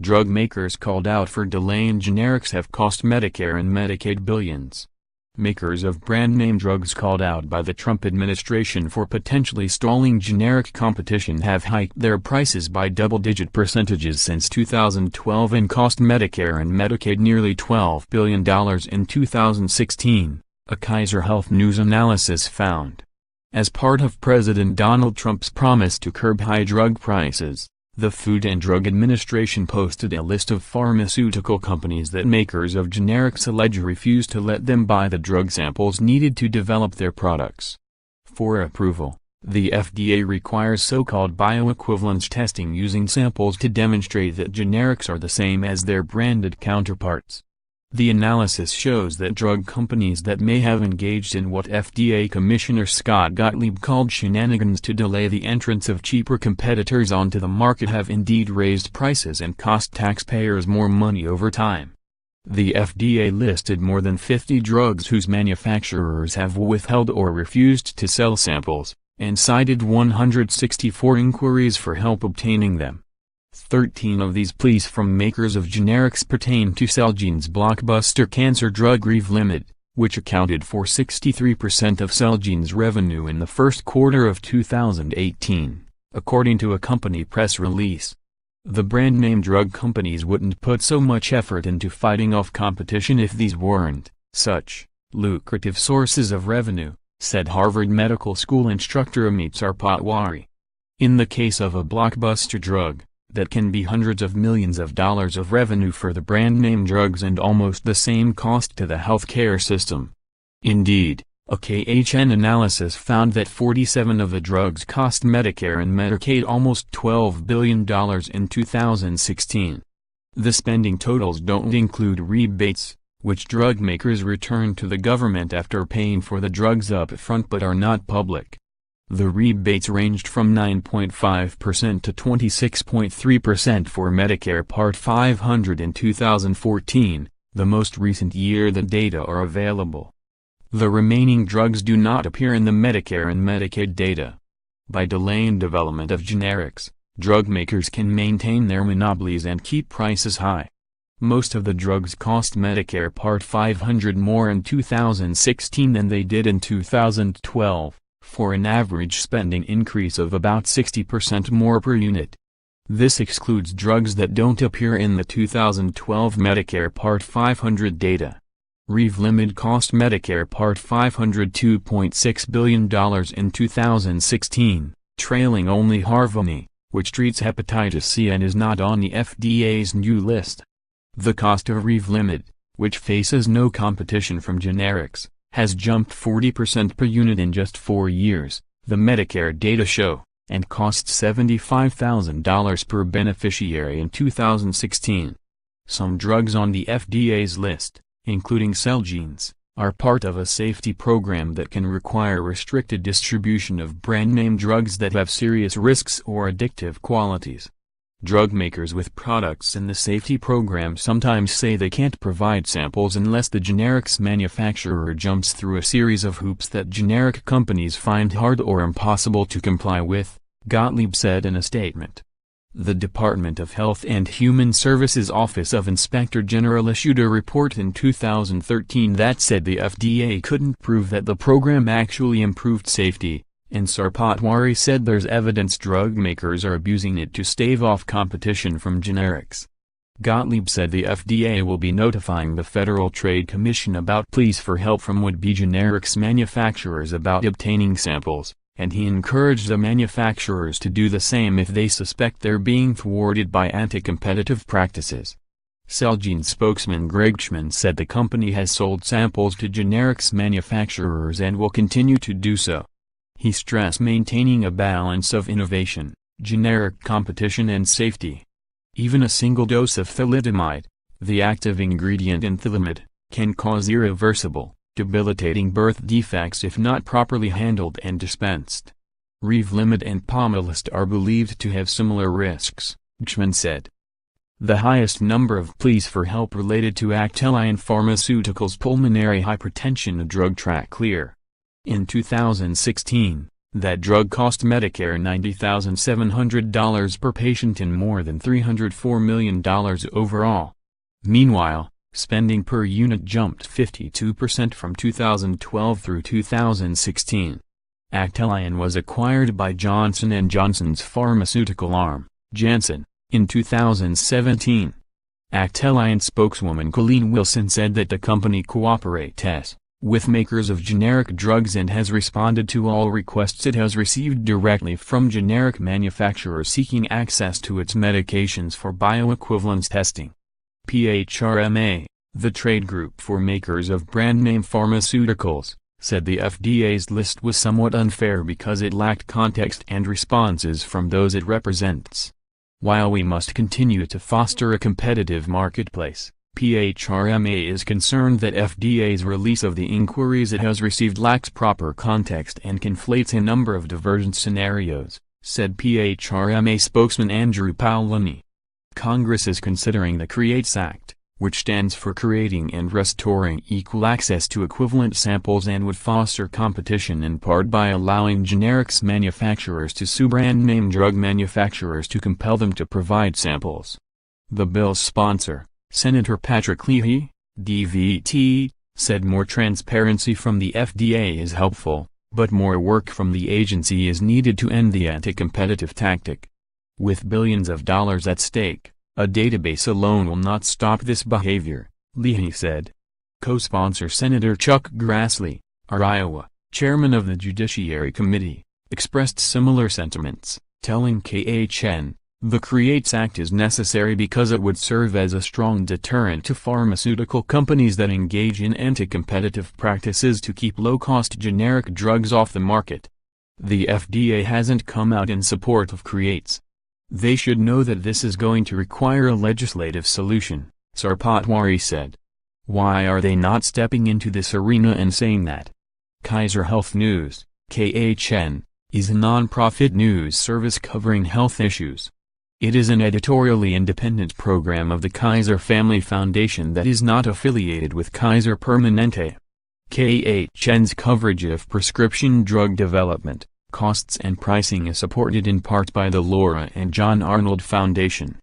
Drug makers called out for delaying generics have cost Medicare and Medicaid billions. Makers of brand-name drugs called out by the Trump administration for potentially stalling generic competition have hiked their prices by double-digit percentages since 2012 and cost Medicare and Medicaid nearly $12 billion in 2016, a Kaiser Health News analysis found. As part of President Donald Trump's promise to curb high drug prices, the Food and Drug Administration posted a list of pharmaceutical companies that makers of generics allege refuse to let them buy the drug samples needed to develop their products. For approval, the FDA requires so-called bioequivalence testing using samples to demonstrate that generics are the same as their branded counterparts. The analysis shows that drug companies that may have engaged in what FDA Commissioner Scott Gottlieb called shenanigans to delay the entrance of cheaper competitors onto the market have indeed raised prices and cost taxpayers more money over time. The FDA listed more than 50 drugs whose manufacturers have withheld or refused to sell samples, and cited 164 inquiries for help obtaining them. 13 of these pleas from makers of generics pertain to Celgene's blockbuster cancer drug Revlimid, which accounted for 63% of Celgene's revenue in the first quarter of 2018, according to a company press release. The brand-name drug companies wouldn't put so much effort into fighting off competition if these weren't such lucrative sources of revenue, said Harvard Medical School instructor Amit Sarpatwari. In the case of a blockbuster drug, that can be hundreds of millions of dollars of revenue for the brand-name drugs and almost the same cost to the healthcare system. Indeed, a KHN analysis found that 47 of the drugs cost Medicare and Medicaid almost $12 billion in 2016. The spending totals don't include rebates, which drug makers return to the government after paying for the drugs up front but are not public. The rebates ranged from 9.5% to 26.3% for Medicare Part 500 in 2014, the most recent year the data are available. The remaining drugs do not appear in the Medicare and Medicaid data. By delaying development of generics, drug makers can maintain their monopolies and keep prices high. Most of the drugs cost Medicare Part 500 more in 2016 than they did in 2012. For an average spending increase of about 60% more per unit. This excludes drugs that don't appear in the 2012 Medicare Part 500 data. Revlimid cost Medicare Part 500 $2.6 billion in 2016, trailing only Harvoni, which treats hepatitis C and is not on the FDA's new list. The cost of Revlimid, which faces no competition from generics, has jumped 40% per unit in just 4 years, the Medicare data show, and cost $75,000 per beneficiary in 2016. Some drugs on the FDA's list, including Celgene's, are part of a safety program that can require restricted distribution of brand-name drugs that have serious risks or addictive qualities. Drug makers with products in the safety program sometimes say they can't provide samples unless the generics manufacturer jumps through a series of hoops that generic companies find hard or impossible to comply with, Gottlieb said in a statement. The Department of Health and Human Services Office of Inspector General issued a report in 2013 that said the FDA couldn't prove that the program actually improved safety. And Sarpatwari said there's evidence drug makers are abusing it to stave off competition from generics. Gottlieb said the FDA will be notifying the Federal Trade Commission about pleas for help from would-be generics manufacturers about obtaining samples, and he encouraged the manufacturers to do the same if they suspect they're being thwarted by anti-competitive practices. Celgene spokesman Greg Schman said the company has sold samples to generics manufacturers and will continue to do so. He stressed maintaining a balance of innovation, generic competition and safety. Even a single dose of thalidomide, the active ingredient in Thalidomide, can cause irreversible, debilitating birth defects if not properly handled and dispensed. Revlimid and Pomalyst are believed to have similar risks, Schman said. The highest number of pleas for help related to Acteli and pharmaceuticals pulmonary hypertension drug track clear. In 2016, That drug cost Medicare $90,700 per patient and more than $304 million overall. Meanwhile, spending per unit jumped 52% from 2012 through 2016. Actelion was acquired by Johnson & Johnson's pharmaceutical arm, Janssen, in 2017. Actelion spokeswoman Colleen Wilson said that the company cooperates with makers of generic drugs and has responded to all requests it has received directly from generic manufacturers seeking access to its medications for bioequivalence testing. PHRMA, the trade group for makers of brand-name pharmaceuticals, said the FDA's list was somewhat unfair because it lacked context and responses from those it represents. While we must continue to foster a competitive marketplace, PHRMA is concerned that FDA's release of the inquiries it has received lacks proper context and conflates a number of divergent scenarios, said PHRMA spokesman Andrew Paolini. Congress is considering the CREATES Act, which stands for Creating and Restoring Equal Access to Equivalent Samples and would foster competition in part by allowing generics manufacturers to sue brand-name drug manufacturers to compel them to provide samples. The bill's sponsor, Senator Patrick Leahy, DVT, said more transparency from the FDA is helpful, but more work from the agency is needed to end the anti-competitive tactic. With billions of dollars at stake, a database alone will not stop this behavior, Leahy said. Co-sponsor Senator Chuck Grassley, our Iowa, chairman of the Judiciary Committee, expressed similar sentiments, telling KHN, "The CREATES Act is necessary because it would serve as a strong deterrent to pharmaceutical companies that engage in anti-competitive practices to keep low-cost generic drugs off the market. The FDA hasn't come out in support of CREATES. They should know that this is going to require a legislative solution," Sarpatwari said. Why are they not stepping into this arena and saying that? Kaiser Health News, KHN, is a non-profit news service covering health issues. It is an editorially independent program of the Kaiser Family Foundation that is not affiliated with Kaiser Permanente. KHN's coverage of prescription drug development, costs and pricing is supported in part by the Laura and John Arnold Foundation.